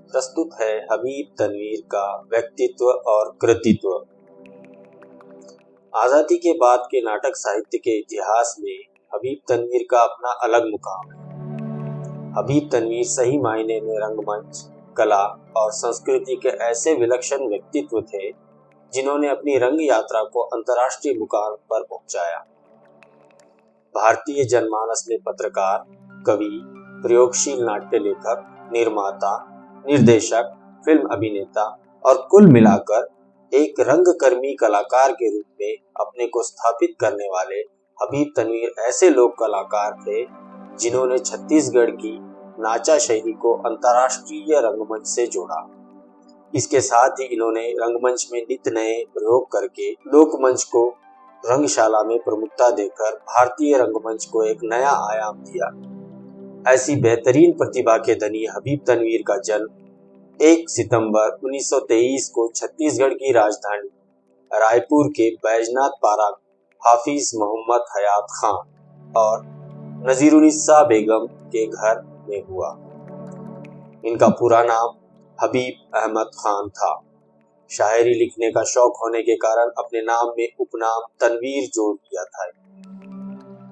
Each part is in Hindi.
प्रस्तुत है हबीब तनवीर का व्यक्तित्व और कृतित्व। आजादी के बाद के नाटक साहित्य के इतिहास में हबीब तनवीर का अपना अलग मुकाम है। हबीब तनवीर सही मायने में रंगमंच, कला और संस्कृति के ऐसे विलक्षण व्यक्तित्व थे जिन्होंने अपनी रंग यात्रा को अंतर्राष्ट्रीय मुकाम पर पहुंचाया। भारतीय जनमानस में पत्रकार, कवि, प्रयोगशील नाट्य लेखक, निर्माता, निर्देशक, फिल्म अभिनेता और कुल मिलाकर एक रंगकर्मी कलाकार के रूप में अपने को स्थापित करने वाले हबीब तनवीर ऐसे लोक कलाकार थे जिन्होंने छत्तीसगढ़ की नाचा शैली को अंतर्राष्ट्रीय रंगमंच से जोड़ा। इसके साथ ही इन्होंने रंगमंच में नित नए प्रयोग करके लोकमंच को रंगशाला में प्रमुखता देकर भारतीय रंगमंच को एक नया आयाम दिया। ऐसी बेहतरीन प्रतिभा के धनी हबीब तनवीर का जन्म 1 सितंबर 1923 को छत्तीसगढ़ की राजधानी रायपुर के बैजनाथ पारा हाफिज मोहम्मद हयात खान और नजीरुन्निसा बेगम के घर में हुआ। इनका पूरा नाम हबीब अहमद खान था। शायरी लिखने का शौक होने के कारण अपने नाम में उपनाम तनवीर जोड़ दिया था।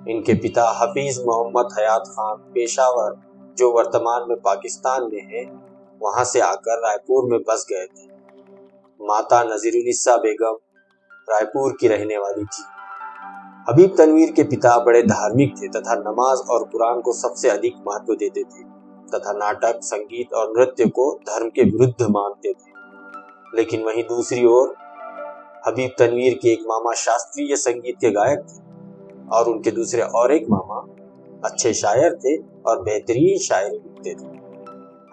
इनके पिता हाफिज मोहम्मद हयात खान पेशावर, जो वर्तमान में पाकिस्तान में है, वहां से आकर रायपुर में बस गए थे। माता नजीरुन्निसा बेगम रायपुर की रहने वाली थी। हबीब तनवीर के पिता बड़े धार्मिक थे तथा नमाज और कुरान को सबसे अधिक महत्व देते थे तथा नाटक, संगीत और नृत्य को धर्म के विरुद्ध मानते थे। लेकिन वहीं दूसरी ओर हबीब तनवीर के एक मामा शास्त्रीय संगीत के गायक थे और उनके दूसरे और एक मामा अच्छे शायर थे और बेहतरीन शायरी लिखते थे।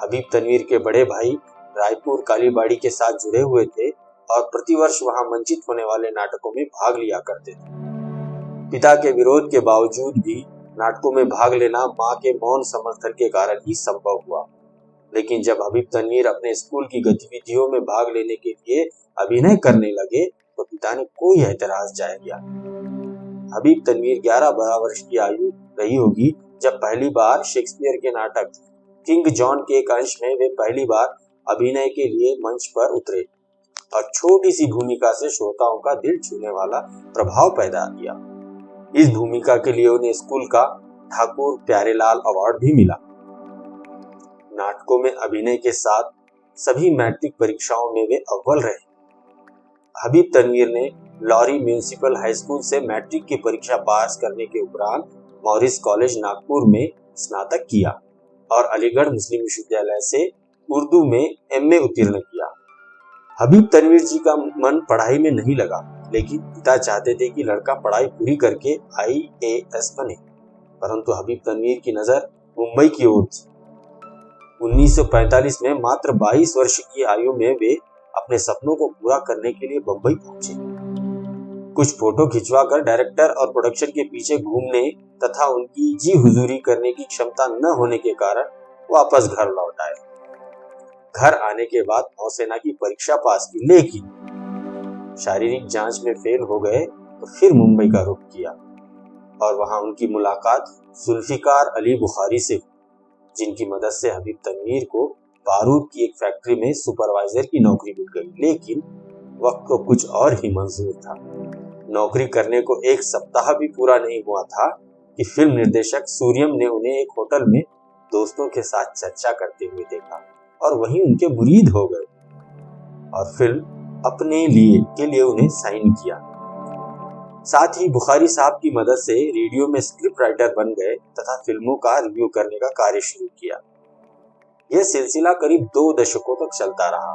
हबीब तनवीर के बड़े भाई रायपुर कालीबाड़ी के साथ जुड़े हुए थे और प्रतिवर्ष वहां मंचित होने वाले नाटकों में भाग लिया करते थे। पिता के विरोध के बावजूद भी नाटकों में भाग लेना मां के मौन समर्थन के कारण ही संभव हुआ। लेकिन जब हबीब तनवीर अपने स्कूल की गतिविधियों में भाग लेने के लिए अभिनय करने लगे तो पिता ने कोई एतराज जाहिर किया। हबीब तनवीर 11-12 वर्ष की आयु रही होगी जब पहली बार शेक्सपियर के नाटक किंग जॉन के एक अंश में वे पहली बार अभिनय के लिए मंच पर उतरे और छोटी सी भूमिका से श्रोताओं का दिल छूने वाला प्रभाव पैदा किया। इस भूमिका के लिए उन्हें स्कूल का ठाकुर प्यारेलाल अवार्ड भी मिला। नाटकों में अभिनय के साथ सभी मैट्रिक परीक्षाओं में वे अव्वल रहे। हबीब तनवीर ने लॉरी म्यूनिसिपल हाई स्कूल से मैट्रिक की परीक्षा पास करने के उपरांत मॉरिस कॉलेज नागपुर में स्नातक किया और अलीगढ़ मुस्लिम विश्वविद्यालय से उर्दू में एमए उत्तीर्ण किया। हबीब तनवीर जी का मन पढ़ाई में नहीं लगा, लेकिन पिता चाहते थे कि लड़का पढ़ाई पूरी करके IAS बने, परंतु हबीब तनवीर की नजर मुंबई की ओर थी। 1945 में मात्र 22 वर्ष की आयु में वे अपने सपनों को पूरा करने के लिए बंबई पहुंचे। कुछ फोटो खिंचवाकर डायरेक्टर और प्रोडक्शन के पीछे घूमने तथा उनकी जी हुजूरी करने की क्षमता न होने के कारण वापस घर लौट आए। घर आने के बाद नौसेना की परीक्षा पास की, लेकिन शारीरिक जांच में फेल हो गए तो फिर मुंबई का रुख किया और वहां उनकी मुलाकात जुल्फिकार अली बुखारी से हुई, जिनकी मदद से हबीब तनवीर को बारूद की एक फैक्ट्री में सुपरवाइजर की नौकरी मिल गई। लेकिन वक्त को कुछ और ही मंजूर था। नौकरी करने को 1 सप्ताह भी पूरा नहीं हुआ था कि फिल्म निर्देशक सूर्यम ने उन्हें एक होटल में दोस्तों के साथ चर्चा करते हुए देखा और वहीं उनके मुरीद हो गए और फिल्म अपने लिए उन्हें साइन किया। साथ ही बुखारी साहब की मदद से रेडियो में स्क्रिप्ट राइटर बन गए तथा फिल्मों का रिव्यू करने का कार्य शुरू किया। यह सिलसिला करीब 2 दशकों तक चलता रहा।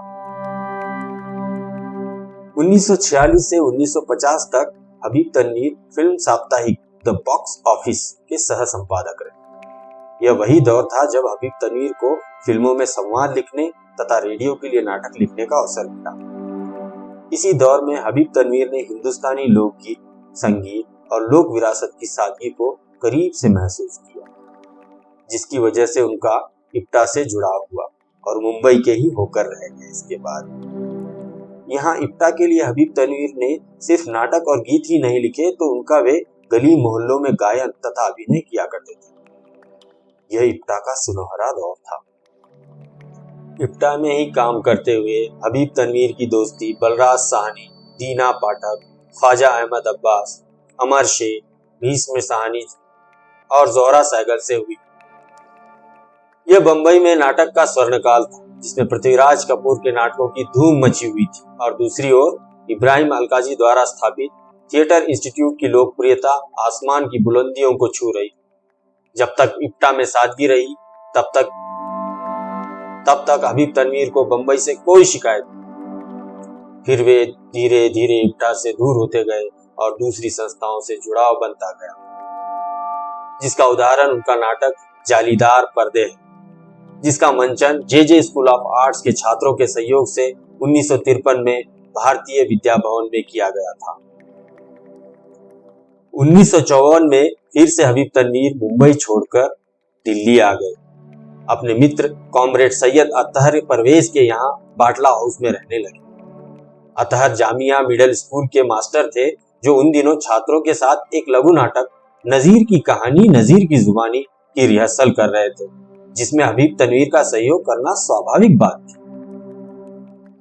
1946 से 1950 तक हबीब तनवीर फिल्म साप्ताहिक द बॉक्स ऑफिस के सह संपादक रहे। यह वही दौर था जब हबीब तनवीर को फिल्मों में संवाद लिखने तथा रेडियो के लिए नाटक लिखने का अवसर मिला। इसी दौर में हबीब तनवीर ने हिंदुस्तानी लोकगीत, संगीत और लोक विरासत की सादगी को करीब से महसूस किया, जिसकी वजह से उनका इप्टा से जुड़ाव हुआ और मुंबई के ही होकर रह गए। इसके बाद यहाँ इप्टा के लिए हबीब तनवीर ने सिर्फ नाटक और गीत ही नहीं लिखे तो उनका वे गली मोहल्लों में गायन तथा अभिनय किया करते थे। यह इप्टा का सुनहरा दौर था। इप्टा में ही काम करते हुए हबीब तनवीर की दोस्ती बलराज साहनी, दीना पाठक, ख्वाजा अहमद अब्बास, अमर शेख, भीष्म साहनी और जोहरा सहगल से हुई। यह बंबई में नाटक का स्वर्णकाल था, जिसमें पृथ्वीराज कपूर के नाटकों की धूम मची हुई थी और दूसरी ओर इब्राहिम अलकाजी द्वारा स्थापित थिएटर इंस्टीट्यूट की लोकप्रियता आसमान की बुलंदियों को छू रही। जब तक इप्टा में सादगी रही तब तक हबीब तनवीर को बंबई से कोई शिकायत नहीं। फिर वे धीरे धीरे इप्टा से दूर होते गए और दूसरी संस्थाओं से जुड़ाव बनता गया, जिसका उदाहरण उनका नाटक जालीदार पर्दे है, जिसका मंचन जे स्कूल ऑफ आर्ट्स के छात्रों के सहयोग से 1953 में भारतीय विद्या भवन में किया गया था। 1954 में फिर से हबीब तनवीर मुंबई छोड़कर दिल्ली आ गए। अपने मित्र कॉमरेड सैयद अतहर परवेज के यहाँ बाटला हाउस में रहने लगे। अतहर जामिया मिडिल स्कूल के मास्टर थे, जो उन दिनों छात्रों के साथ एक लघु नाटक नजीर की कहानी नजीर की जुबानी की रिहर्सल कर रहे थे, जिसमें हबीब तनवीर का सहयोग करना स्वाभाविक बात थी।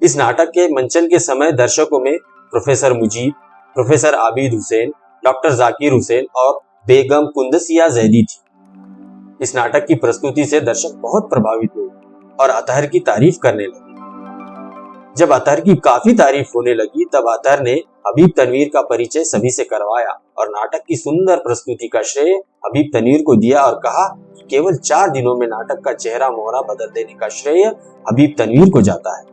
इस नाटक के मंचन के समय दर्शकों में professor Mujeeb, professor Abid Hussain, doctor Zakir Hussain और बेगम कुंदसिया जैदी थी। इस नाटक की प्रस्तुति से दर्शक बहुत प्रभावित हुए और अतहर की तारीफ करने लगे। जब अतहर की काफी तारीफ होने लगी, तब अतहर ने हबीब तनवीर का परिचय सभी से करवाया और नाटक की सुंदर प्रस्तुति का श्रेय हबीब तनवीर को दिया और कहा कि केवल 4 दिनों में नाटक का चेहरा मोहरा बदल देने का श्रेय हबीब तनवीर को जाता है।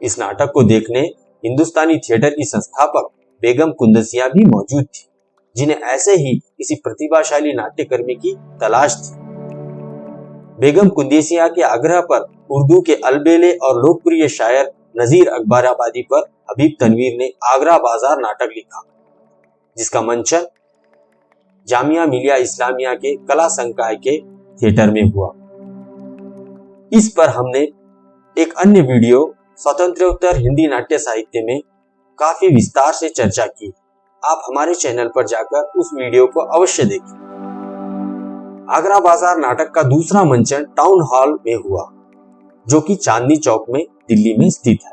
इस नाटक को देखने हिंदुस्तानी थिएटर की संस्थापक बेगम कुंदसिया भी मौजूद थी, जिन्हें ऐसे ही किसी प्रतिभाशाली नाट्यकर्मी की तलाश थी। बेगम कुंदसिया के आग्रह पर उर्दू के अलबेले और लोकप्रिय शायर नजीर अकबराबादी पर हबीब तनवीर ने आगरा बाजार नाटक लिखा, जिसका मंचन जामिया मिलिया इस्लामिया के कला संकाय के थिएटर में हुआ। इस पर हमने एक अन्य वीडियो स्वतंत्रोत्तर हिंदी नाट्य साहित्य में काफी विस्तार से चर्चा की। आप हमारे चैनल पर जाकर उस वीडियो को अवश्य देखें। आगरा बाजार नाटक का दूसरा मंचन टाउन हॉल में हुआ, जो कि चांदनी चौक में दिल्ली में स्थित है,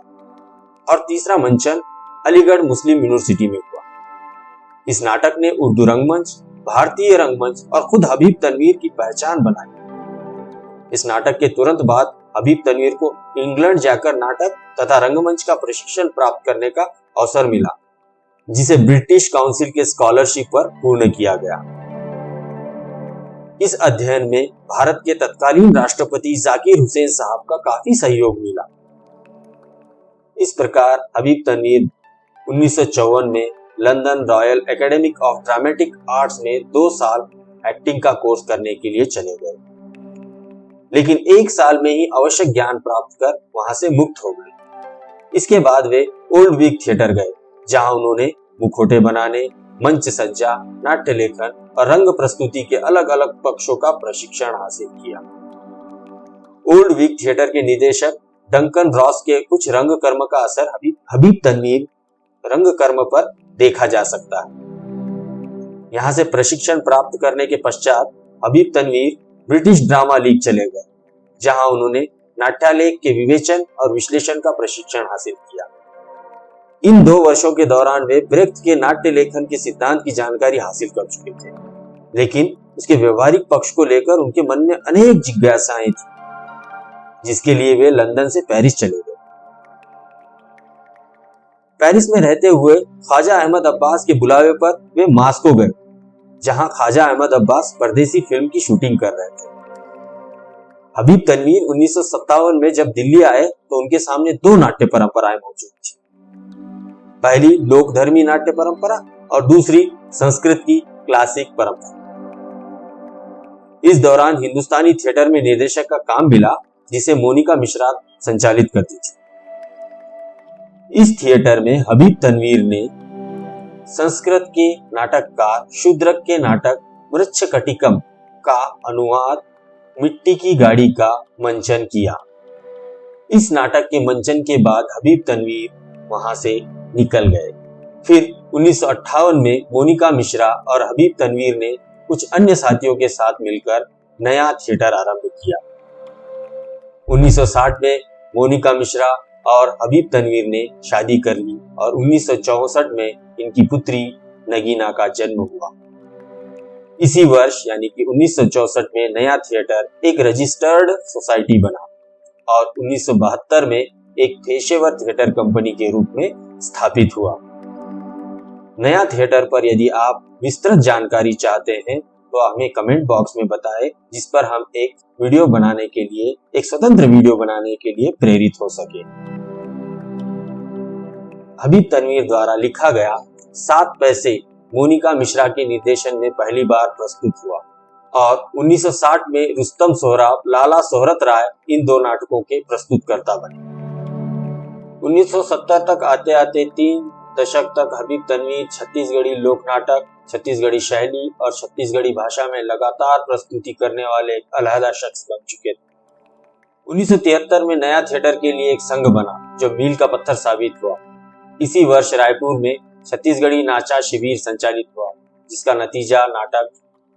और तीसरा मंचन अलीगढ़ मुस्लिम यूनिवर्सिटी में हुआ। इस नाटक ने उर्दू रंगमंच, भारतीय रंगमंच और खुद हबीब तनवीर की पहचान बनाई। इस नाटक के तुरंत बाद हबीब तनवीर को इंग्लैंड जाकर नाटक तथा रंगमंच का प्रशिक्षण प्राप्त करने का अवसर मिला, जिसे ब्रिटिश काउंसिल के स्कॉलरशिप पर पूर्ण किया गया। इस अध्ययन में भारत के तत्कालीन राष्ट्रपति जाकिर हुसैन साहब का काफी सहयोग मिला। इस प्रकार हबीब तनवीर 1954 में London royal academy of dramatic arts में 2 साल एक्टिंग का कोर्स करने के लिए चले गए, लेकिन 1 साल में ही आवश्यक ज्ञान प्राप्त कर वहां से मुक्त हो गए। इसके बाद वे ओल्ड विक थिएटर गए, जहां उन्होंने मुखौटे बनाने, मंच सज्जा, नाट्य लेखन और रंग प्रस्तुति के अलग अलग पक्षों का प्रशिक्षण हासिल किया। ओल्ड विक थिएटर के निदेशक डंकन रॉस के कुछ रंग कर्म का असर हबीब तनवीर रंग कर्म पर देखा जा सकता है। यहाँ से प्रशिक्षण प्राप्त करने के पश्चात Habib Tanvir British drama league चले गए, जहां उन्होंने नाट्यालेख के विवेचन और विश्लेषण का प्रशिक्षण हासिल किया। इन 2 वर्षों के दौरान वे ब्रेख्त के नाट्य लेखन के सिद्धांत की जानकारी हासिल कर चुके थे, लेकिन उसके व्यवहारिक पक्ष को लेकर उनके मन में अनेक जिज्ञासाएं थी, जिसके लिए वे लंदन से पेरिस चले गए। पेरिस में रहते हुए ख्वाजा अहमद अब्बास के बुलावे पर वे मास्को गए, जहां ख्वाजा अहमद अब्बास परदेसी फिल्म की शूटिंग कर रहे थे। हबीब तनवीर 1957 में जब दिल्ली आए तो उनके सामने 2 नाट्य परंपराएं मौजूद थी। पहली लोकधर्मी नाट्य परंपरा और दूसरी संस्कृत की क्लासिक परंपरा। इस दौरान हिंदुस्तानी थिएटर में निर्देशक का काम मिला, जिसे मोनिका मिश्रा संचालित करती थी। इस थिएटर में हबीब तनवीर ने संस्कृत के नाटककार शूद्रक के नाटक मृच्छकटिकम का अनुवाद मिट्टी की गाड़ी का मंचन किया। इस नाटक के मंचन के बाद हबीब तनवीर वहां से निकल गए। फिर 1958 में मोनिका मिश्रा और हबीब तनवीर ने कुछ अन्य साथियों के साथ मिलकर नया थिएटर आरंभ किया। 1960 में मोनिका मिश्रा और हबीब तनवीर ने शादी कर ली और 1964 में इनकी पुत्री नगीना का जन्म हुआ। इसी वर्ष यानी कि 1964 में नया थिएटर एक रजिस्टर्ड सोसाइटी बना और 1972 में एक पेशेवर थिएटर कंपनी के रूप में स्थापित हुआ। नया थिएटर पर यदि आप विस्तृत जानकारी चाहते हैं तो हमें कमेंट बॉक्स में बताएं, जिस पर हम एक वीडियो बनाने के लिए, एक स्वतंत्र वीडियो बनाने के लिए प्रेरित हो सके। हबीब तनवीर द्वारा लिखा गया 7 पैसे मोनिका मिश्रा के निर्देशन में पहली बार प्रस्तुत हुआ और 1960 में रुस्तम सोहराब, लाला सोहरत राय इन 2 नाटकों के प्रस्तुतकर्ता बने। 1970 तक आते आते 3 दशक तक हबीब तनवीर छत्तीसगढ़ी लोक नाटक, छत्तीसगढ़ी शैली और छत्तीसगढ़ी भाषा में लगातार प्रस्तुति करने वाले एक अलहदा शख्स बन चुके थे। 1973 में नया थिएटर के लिए एक संघ बना जो मील का पत्थर साबित हुआ। इसी वर्ष रायपुर में छत्तीसगढ़ी नाचा शिविर संचालित हुआ, जिसका नतीजा नाटक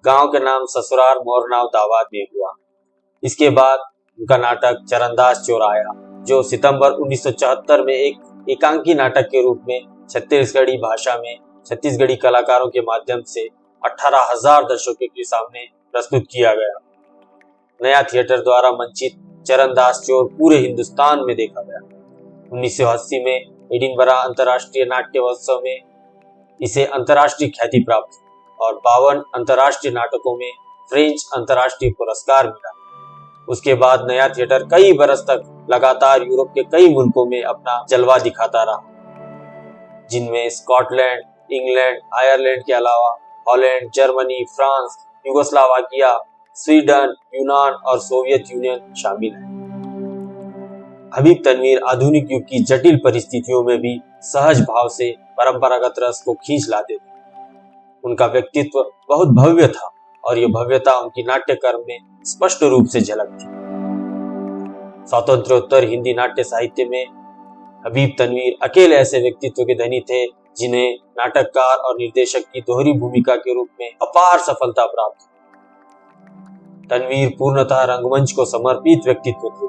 गांव के नाम ससुराल मोरनाव दावाद में हुआ। इसके बाद उनका नाटक चरणदास चोर आया, जो सितंबर 1974 में एक एकांकी नाटक के रूप में छत्तीसगढ़ी भाषा में छत्तीसगढ़ी कलाकारों के माध्यम से 18,000 दर्शकों के सामने प्रस्तुत किया गया। नया थिएटर द्वारा मंचित चरणदास चोर पूरे हिंदुस्तान में देखा गया। 1980 में एडिनबरा अंतर्राष्ट्रीय नाट्य महोत्सव में इसे अंतर्राष्ट्रीय ख्याति प्राप्त और 52 अंतर्राष्ट्रीय नाटकों में फ्रेंच अंतर्राष्ट्रीय पुरस्कार मिला। उसके बाद नया थिएटर कई बरस तक लगातार यूरोप के कई मुल्कों में अपना जलवा दिखाता रहा, जिनमें स्कॉटलैंड, इंग्लैंड, आयरलैंड के अलावा हॉलैंड, जर्मनी, फ्रांस, यूगोस्लावाकिया, स्वीडन, यूनान और सोवियत यूनियन शामिल है। हबीब तनवीर आधुनिक युग की जटिल परिस्थितियों में भी सहज भाव से परंपरागत रस को खींच लाते थे। उनका व्यक्तित्व बहुत भव्य था और यह भव्यता उनकी नाट्य कर्म में स्पष्ट रूप से झलकती। स्वातंत्र्योत्तर हिंदी नाट्य साहित्य में हबीब तनवीर अकेले ऐसे व्यक्तित्व के धनी थे जिन्हें नाटककार और निर्देशक की दोहरी भूमिका के रूप में अपार सफलता प्राप्त हुई। तनवीर पूर्णतः रंगमंच को समर्पित व्यक्तित्व थे।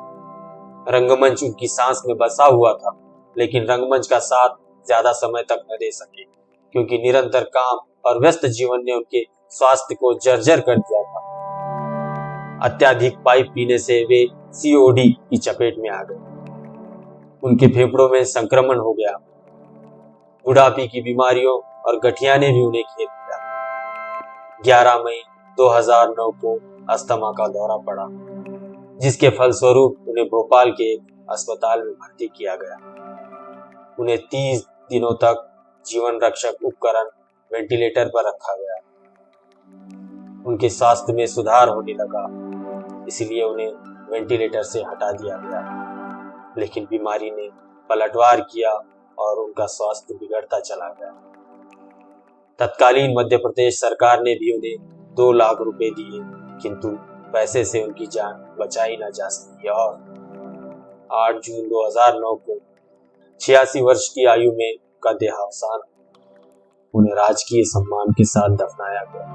रंगमंच उनकी सांस में बसा हुआ था, लेकिन रंगमंच का साथ ज्यादा समय तक न दे सके क्योंकि निरंतर काम और व्यस्त जीवन ने उनके स्वास्थ्य को जर्जर कर दिया था। अत्यधिक पाइप पीने से वे सीओडी की चपेट में आ गए। उनके फेफड़ों में संक्रमण हो गया। बुढ़ापे की बीमारियों और गठिया ने भी उन्हें घेर लिया। 11 मई 2009 को अस्थमा का दौरा पड़ा, जिसके फलस्वरूप उन्हें भोपाल के एक अस्पताल में भर्ती किया गया। उन्हें 30 दिनों तक जीवन रक्षक उपकरण वेंटिलेटर पर रखा गया। उनके स्वास्थ्य में सुधार होने लगा, इसलिए उन्हें वेंटिलेटर से हटा दिया गया, लेकिन बीमारी ने पलटवार किया और उनका स्वास्थ्य बिगड़ता चला गया। तत्कालीन मध्य प्रदेश सरकार ने भी उन्हें 2 लाख रुपए दिए, किंतु पैसे से उनकी जान बचाई न जा सकी और 8 जून 2009 को 86 वर्ष की आयु में उनका देहावसान, उन्हें राजकीय सम्मान के साथ दफनाया गया।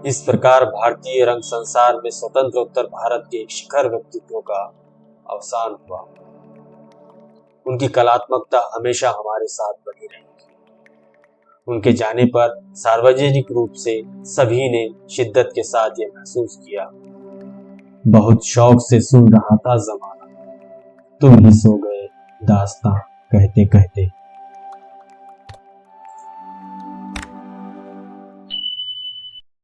इस प्रकार भारतीय रंग संसार में स्वतंत्रोत्तर भारत के एक शिखर व्यक्तित्व का अवसान हुआ। उनकी कलात्मकता हमेशा हमारे साथ बनी रहेगी। उनके जाने पर सार्वजनिक रूप से सभी ने शिद्दत के साथ यह महसूस किया, बहुत शौक से सुन रहा था जमाना, तुम ही सो गए दास्तां कहते कहते।